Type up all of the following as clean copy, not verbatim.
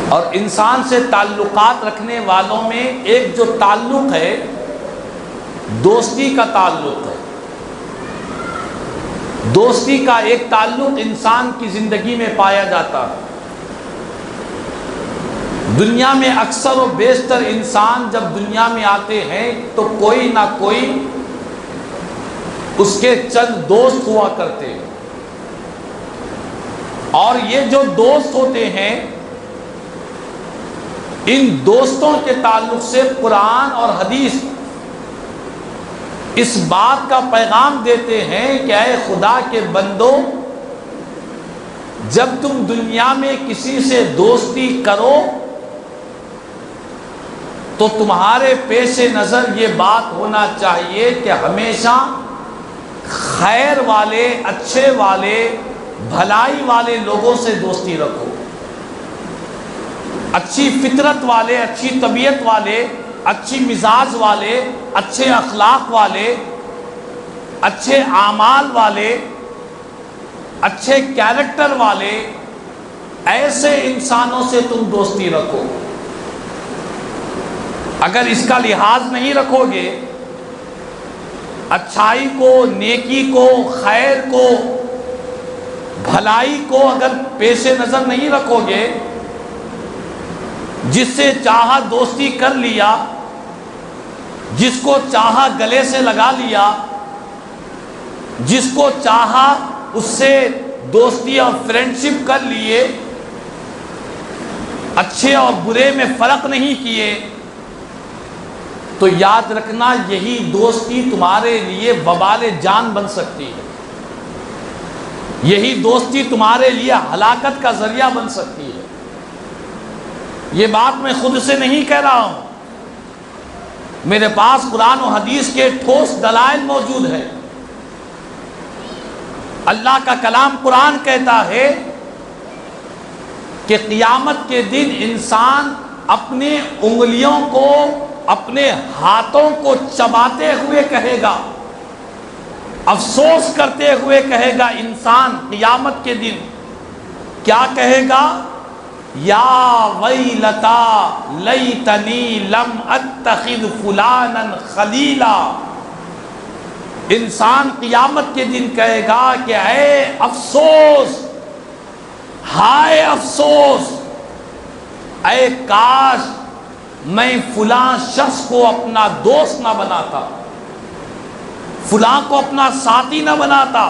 اور انسان سے تعلقات رکھنے والوں میں ایک جو تعلق ہے دوستی کا تعلق ہے۔ دوستی کا ایک تعلق انسان کی زندگی میں پایا جاتا ہے۔ دنیا میں اکثر و بیشتر انسان جب دنیا میں آتے ہیں تو کوئی نہ کوئی اس کے چند دوست ہوا کرتے ہیں، اور یہ جو دوست ہوتے ہیں ان دوستوں کے تعلق سے قرآن اور حدیث اس بات کا پیغام دیتے ہیں کہ اے خدا کے بندو، جب تم دنیا میں کسی سے دوستی کرو تو تمہارے پیش نظر یہ بات ہونا چاہیے کہ ہمیشہ خیر والے، اچھے والے، بھلائی والے لوگوں سے دوستی رکھو، اچھی فطرت والے، اچھی طبیعت والے، اچھی مزاج والے، اچھے اخلاق والے، اچھے اعمال والے، اچھے کیریکٹر والے، ایسے انسانوں سے تم دوستی رکھو۔ اگر اس کا لحاظ نہیں رکھو گے، اچھائی کو، نیکی کو، خیر کو، بھلائی کو اگر پیش نظر نہیں رکھو گے، جس سے چاہا دوستی کر لیا، جس کو چاہا گلے سے لگا لیا، جس کو چاہا اس سے دوستی اور فرینڈشپ کر لیے، اچھے اور برے میں فرق نہیں کیے، تو یاد رکھنا یہی دوستی تمہارے لیے وبال جان بن سکتی ہے، یہی دوستی تمہارے لیے ہلاکت کا ذریعہ بن سکتی ہے۔ یہ بات میں خود سے نہیں کہہ رہا ہوں، میرے پاس قرآن و حدیث کے ٹھوس دلائل موجود ہے۔ اللہ کا کلام قرآن کہتا ہے کہ قیامت کے دن انسان اپنی انگلیوں کو، اپنے ہاتھوں کو چباتے ہوئے کہے گا، افسوس کرتے ہوئے کہے گا انسان قیامت کے دن، کیا کہے گا؟ یا ویلتا لیتنی لم اتخذ فلانا خلیلا۔ انسان قیامت کے دن کہے گا کہ اے افسوس، ہائے افسوس، اے کاش میں فلاں شخص کو اپنا دوست نہ بناتا، فلاں کو اپنا ساتھی نہ بناتا،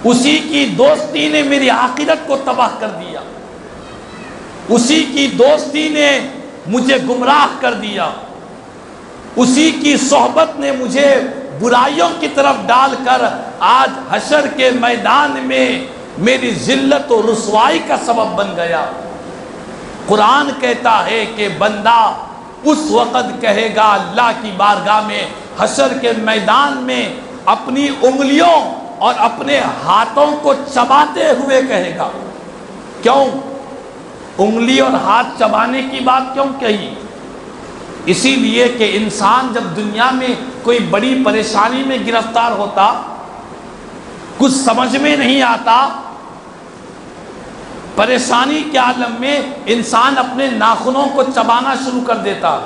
اسی کی دوستی نے میری آخرت کو تباہ کر دیا، اسی کی دوستی نے مجھے گمراہ کر دیا، اسی کی صحبت نے مجھے برائیوں کی طرف ڈال کر آج حشر کے میدان میں میری ذلت و رسوائی کا سبب بن گیا۔ قرآن کہتا ہے کہ بندہ اس وقت کہے گا اللہ کی بارگاہ میں، حشر کے میدان میں اپنی انگلیوں اور اپنے ہاتھوں کو چباتے ہوئے کہے گا۔ کیوں انگلی اور ہاتھ چبانے کی بات کیوں کہی؟ اسی لیے کہ انسان جب دنیا میں کوئی بڑی پریشانی میں گرفتار ہوتا، کچھ سمجھ میں نہیں آتا، پریشانی کے عالم میں انسان اپنے ناخنوں کو چبانا شروع کر دیتا،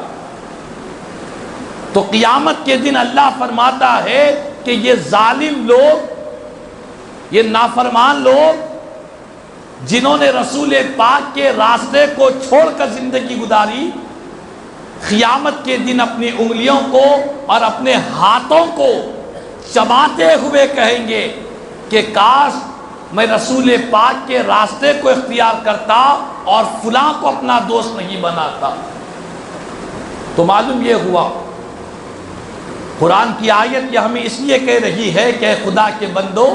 تو قیامت کے دن اللہ فرماتا ہے کہ یہ ظالم لوگ، یہ نافرمان لوگ جنہوں نے رسول پاک کے راستے کو چھوڑ کر زندگی گزاری، قیامت کے دن اپنی انگلیوں کو اور اپنے ہاتھوں کو چباتے ہوئے کہیں گے کہ کاش میں رسول پاک کے راستے کو اختیار کرتا اور فلاں کو اپنا دوست نہیں بناتا۔ تو معلوم یہ ہوا قرآن کی آیت یہ ہمیں اس لیے کہہ رہی ہے کہ اے خدا کے بندو،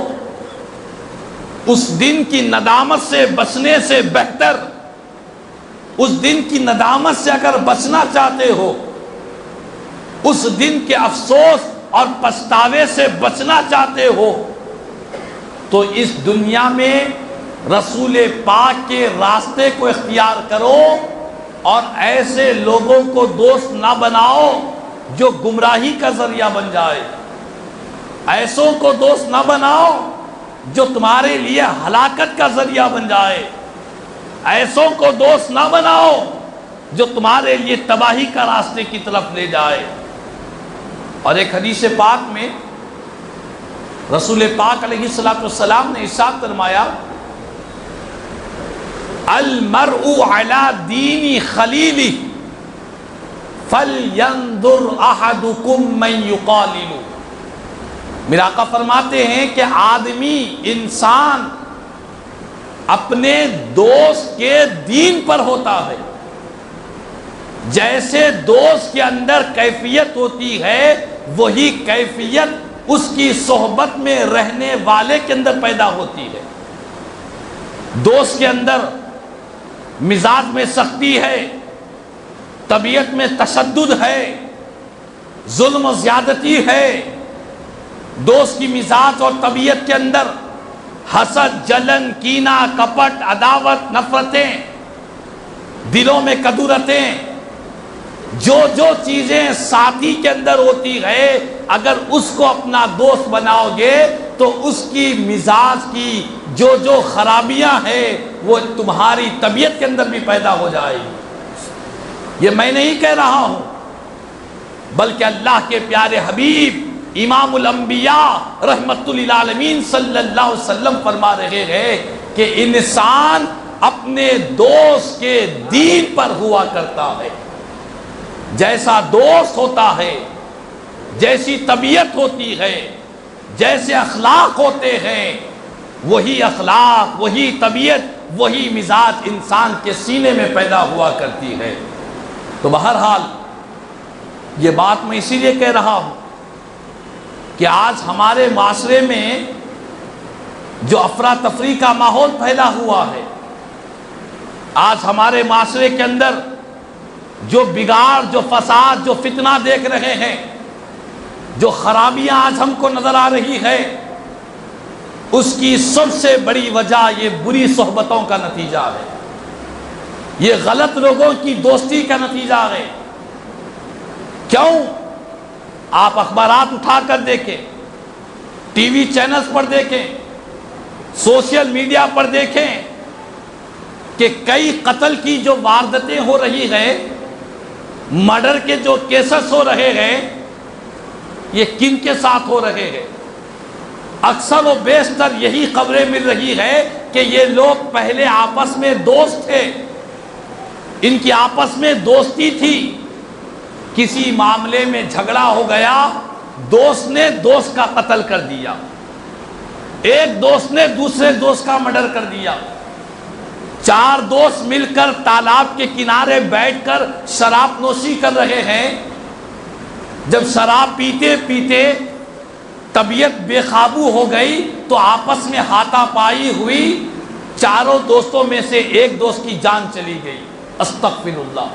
اس دن کی ندامت سے بچنے سے بہتر، اس دن کی ندامت سے اگر بچنا چاہتے ہو، اس دن کے افسوس اور پچھتاوے سے بچنا چاہتے ہو، تو اس دنیا میں رسول پاک کے راستے کو اختیار کرو اور ایسے لوگوں کو دوست نہ بناؤ جو گمراہی کا ذریعہ بن جائے، ایسوں کو دوست نہ بناؤ جو تمہارے لیے ہلاکت کا ذریعہ بن جائے۔ ایسوں کو دوست نہ بناؤ جو تمہارے لیے تباہی کا راستے کی طرف لے جائے۔ اور ایک حدیث پاک میں رسول پاک علیہ السلام نے ارشاد فرمایا، المرء علی دین خلیلہ فلینظر احدکم من یقالل۔ میرا آقا فرماتے ہیں کہ آدمی، انسان اپنے دوست کے دین پر ہوتا ہے۔ جیسے دوست کے اندر کیفیت ہوتی ہے وہی کیفیت اس کی صحبت میں رہنے والے کے اندر پیدا ہوتی ہے۔ دوست کے اندر مزاج میں سختی ہے، طبیعت میں تشدد ہے، ظلم و زیادتی ہے، دوست کی مزاج اور طبیعت کے اندر حسد، جلن، کینہ، کپٹ، عداوت، نفرتیں، دلوں میں کدورتیں، جو چیزیں ساتھی کے اندر ہوتی ہے، اگر اس کو اپنا دوست بناؤ گے تو اس کی مزاج کی جو خرابیاں ہیں وہ تمہاری طبیعت کے اندر بھی پیدا ہو جائے گی۔ یہ میں نہیں کہہ رہا ہوں، بلکہ اللہ کے پیارے حبیب امام الانبیاء رحمت للعالمین صلی اللہ علیہ وسلم فرما رہے ہیں کہ انسان اپنے دوست کے دین پر ہوا کرتا ہے۔ جیسا دوست ہوتا ہے، جیسی طبیعت ہوتی ہے، جیسے اخلاق ہوتے ہیں، وہی اخلاق، وہی طبیعت، وہی مزاج انسان کے سینے میں پیدا ہوا کرتی ہے۔ تو بہرحال یہ بات میں اسی لیے کہہ رہا ہوں کہ آج ہمارے معاشرے میں جو افراتفری کا ماحول پھیلا ہوا ہے، آج ہمارے معاشرے کے اندر جو بگاڑ، جو فساد، جو فتنہ دیکھ رہے ہیں، جو خرابیاں آج ہم کو نظر آ رہی ہے، اس کی سب سے بڑی وجہ یہ بری صحبتوں کا نتیجہ ہے، یہ غلط لوگوں کی دوستی کا نتیجہ ہے۔ کیوں؟ آپ اخبارات اٹھا کر دیکھیں، ٹی وی چینلز پر دیکھیں، سوشل میڈیا پر دیکھیں کہ کئی قتل کی جو واردتیں ہو رہی ہیں، مرڈر کے جو کیسز ہو رہے ہیں، یہ کن کے ساتھ ہو رہے ہیں؟ اکثر و بیشتر یہی خبریں مل رہی ہے کہ یہ لوگ پہلے آپس میں دوست تھے، ان کی آپس میں دوستی تھی، کسی معاملے میں جھگڑا ہو گیا، دوست نے دوست کا قتل کر دیا، ایک دوست نے دوسرے دوست کا مرڈر کر دیا، چار دوست مل کر تالاب کے کنارے بیٹھ کر شراب نوشی کر رہے ہیں، جب شراب پیتے پیتے طبیعت بے قابو ہو گئی تو آپس میں ہاتھا پائی ہوئی، چاروں دوستوں میں سے ایک دوست کی جان چلی گئی۔ استغفر اللہ۔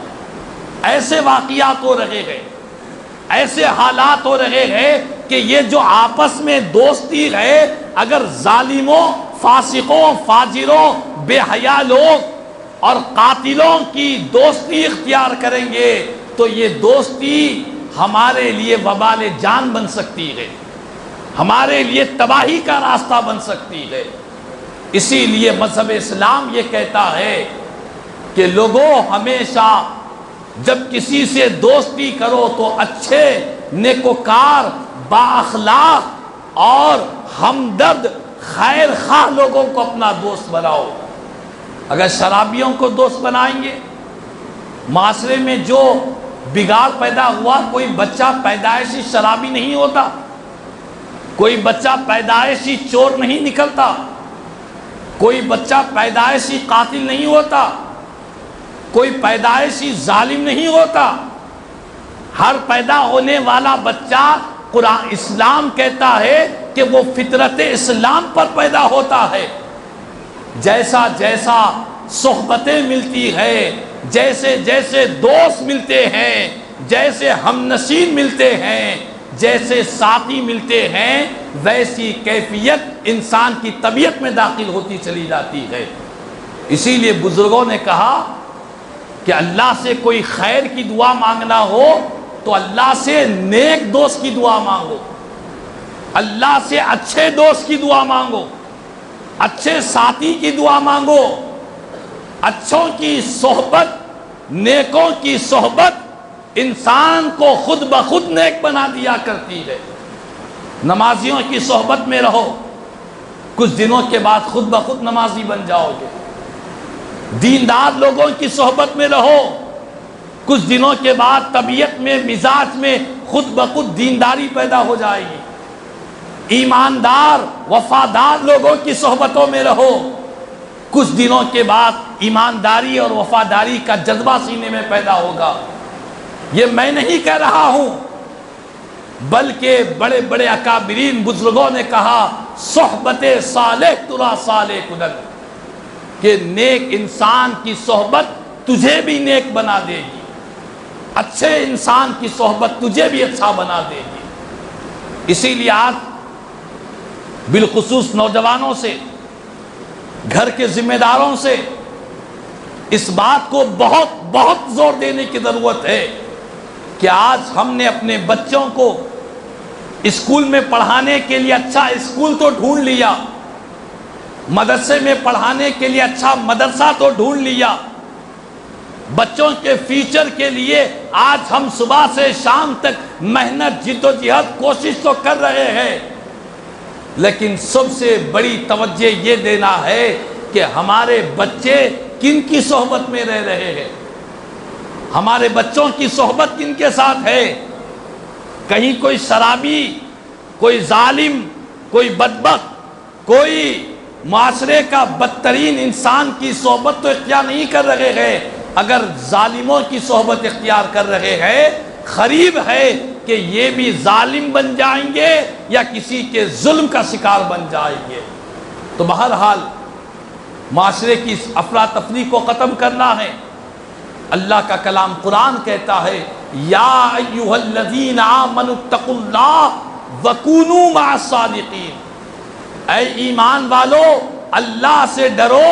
ایسے واقعات ہو رہے ہیں، ایسے حالات ہو رہے ہیں کہ یہ جو آپس میں دوستی ہے، اگر ظالموں، فاسقوں، فاجروں، بے حیا لوگ اور قاتلوں کی دوستی اختیار کریں گے تو یہ دوستی ہمارے لیے وبال جان بن سکتی ہے، ہمارے لیے تباہی کا راستہ بن سکتی ہے۔ اسی لیے مذہب اسلام یہ کہتا ہے کہ لوگوں، ہمیشہ جب کسی سے دوستی کرو تو اچھے، نیکوکار، با اخلاق اور ہمدرد، خیر خواہ لوگوں کو اپنا دوست بناؤ۔ اگر شرابیوں کو دوست بنائیں گے، معاشرے میں جو بگاڑ پیدا ہوا، کوئی بچہ پیدائشی شرابی نہیں ہوتا، کوئی بچہ پیدائشی چور نہیں نکلتا، کوئی بچہ پیدائشی قاتل نہیں ہوتا، کوئی پیدائشی ظالم نہیں ہوتا۔ ہر پیدا ہونے والا بچہ قرآن اسلام کہتا ہے کہ وہ فطرت اسلام پر پیدا ہوتا ہے۔ جیسا جیسا صحبتیں ملتی ہے، جیسے جیسے دوست ملتے ہیں، جیسے ہمنشین ملتے ہیں، جیسے ساتھی ملتے ہیں، ویسی کیفیت انسان کی طبیعت میں داخل ہوتی چلی جاتی ہے۔ اسی لیے بزرگوں نے کہا کہ اللہ سے کوئی خیر کی دعا مانگنا ہو تو اللہ سے نیک دوست کی دعا مانگو، اللہ سے اچھے دوست کی دعا مانگو، اچھے ساتھی کی دعا مانگو، اچھوں کی صحبت، نیکوں کی صحبت انسان کو خود بخود نیک بنا دیا کرتی ہے۔ نمازیوں کی صحبت میں رہو، کچھ دنوں کے بعد خود بخود نمازی بن جاؤ گے۔ دیندار لوگوں کی صحبت میں رہو، کچھ دنوں کے بعد طبیعت میں، مزاج میں خود بخود دینداری پیدا ہو جائے گی۔ ایماندار وفادار لوگوں کی صحبتوں میں رہو، کچھ دنوں کے بعد ایمانداری اور وفاداری کا جذبہ سینے میں پیدا ہوگا۔ یہ میں نہیں کہہ رہا ہوں، بلکہ بڑے بڑے اکابرین بزرگوں نے کہا صحبت صالح ترا صالح کنن، کہ نیک انسان کی صحبت تجھے بھی نیک بنا دے گی، اچھے انسان کی صحبت تجھے بھی اچھا بنا دے گی۔ اسی لیے آج بالخصوص نوجوانوں سے، گھر کے ذمہ داروں سے اس بات کو بہت بہت زور دینے کی ضرورت ہے کہ آج ہم نے اپنے بچوں کو اسکول میں پڑھانے کے لیے اچھا اسکول تو ڈھونڈ لیا، مدرسے میں پڑھانے کے لیے اچھا مدرسہ تو ڈھونڈ لیا، بچوں کے فیوچر کے لیے آج ہم صبح سے شام تک محنت، جد و جہد، کوشش تو کر رہے ہیں، لیکن سب سے بڑی توجہ یہ دینا ہے کہ ہمارے بچے کن کی صحبت میں رہ رہے ہیں، ہمارے بچوں کی صحبت کن کے ساتھ ہے۔ کہیں کوئی شرابی، کوئی ظالم، کوئی بدبخت، کوئی معاشرے کا بدترین انسان کی صحبت تو اختیار نہیں کر رہے ہیں۔ اگر ظالموں کی صحبت اختیار کر رہے ہیں، قریب ہے کہ یہ بھی ظالم بن جائیں گے یا کسی کے ظلم کا شکار بن جائیں گے۔ تو بہرحال معاشرے کی اس افراتفری کو ختم کرنا ہے۔ اللہ کا کلام قرآن کہتا ہے یا ایھا الذین آمنوا اتقوا اللہ وکونوا مع الصادقین، اے ایمان والو اللہ سے ڈرو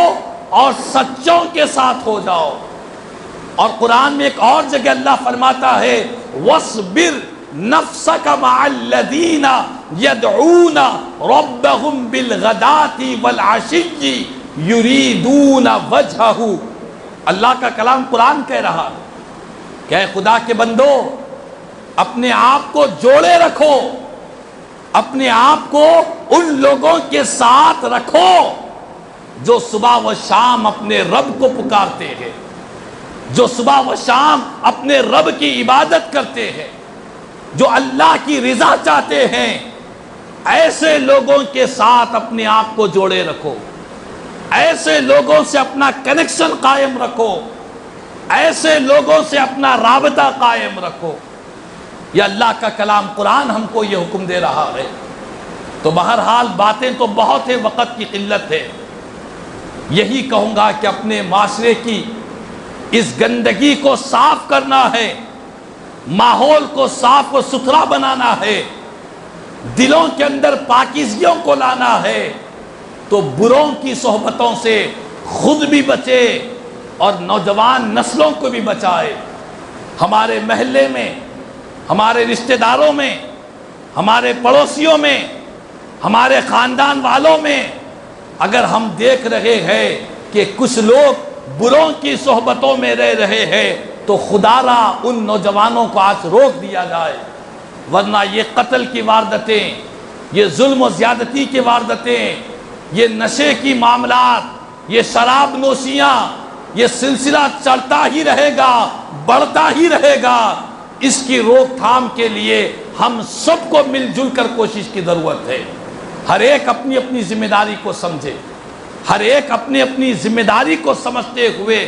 اور سچوں کے ساتھ ہو جاؤ۔ اور قرآن میں ایک اور جگہ اللہ فرماتا ہے وَاصْبِرْ نَفْسَكَ مَعَ الَّذِينَ يَدْعُونَ رَبَّهُمْ بِالْغَدَاةِ وَالْعَشِيِّ يُرِيدُونَ وَجْهَهُ۔ اللہ کا کلام قرآن کہہ رہا کہ اے خدا کے بندو، اپنے آپ کو جوڑے رکھو، اپنے آپ کو ان لوگوں کے ساتھ رکھو جو صبح و شام اپنے رب کو پکارتے ہیں، جو صبح و شام اپنے رب کی عبادت کرتے ہیں، جو اللہ کی رضا چاہتے ہیں۔ ایسے لوگوں کے ساتھ اپنے آپ کو جوڑے رکھو، ایسے لوگوں سے اپنا کنیکشن قائم رکھو، ایسے لوگوں سے اپنا رابطہ قائم رکھو۔ یہ اللہ کا کلام قرآن ہم کو یہ حکم دے رہا ہے۔ تو بہرحال باتیں تو بہت ہے، وقت کی قلت ہے۔ یہی کہوں گا کہ اپنے معاشرے کی اس گندگی کو صاف کرنا ہے، ماحول کو صاف و ستھرا بنانا ہے، دلوں کے اندر پاکیزگیوں کو لانا ہے، تو بروں کی صحبتوں سے خود بھی بچے اور نوجوان نسلوں کو بھی بچائے۔ ہمارے محلے میں، ہمارے رشتہ داروں میں، ہمارے پڑوسیوں میں، ہمارے خاندان والوں میں اگر ہم دیکھ رہے ہیں کہ کچھ لوگ بروں کی صحبتوں میں رہ رہے ہیں تو خدا را ان نوجوانوں کو آج روک دیا جائے، ورنہ یہ قتل کی واردتیں، یہ ظلم و زیادتی کی واردتیں، یہ نشے کی معاملات، یہ شراب نوشیاں، یہ سلسلہ چلتا ہی رہے گا، بڑھتا ہی رہے گا۔ اس کی روک تھام کے لیے ہم سب کو مل جل کر کوشش کی ضرورت ہے۔ ہر ایک اپنی اپنی ذمہ داری کو سمجھے، ہر ایک اپنی اپنی ذمہ داری کو سمجھتے ہوئے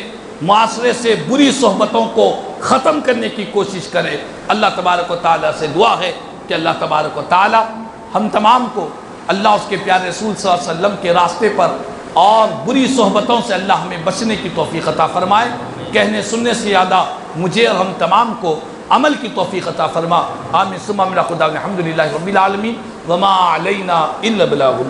معاشرے سے بری صحبتوں کو ختم کرنے کی کوشش کرے۔ اللہ تبارک و تعالیٰ سے دعا ہے کہ اللہ تبارک و تعالیٰ ہم تمام کو اللہ اس کے پیارے رسول صلی اللہ علیہ وسلم کے راستے پر اور بری صحبتوں سے اللہ ہمیں بچنے کی توفیق عطا فرمائے۔ کہنے سننے سے زیادہ مجھے اور ہم تمام کو عمل کی توفیق عطا فرما۔ آمین ثم آمین۔ خدا الحمدللہ رب العالمین وما علینا الا البلاغ۔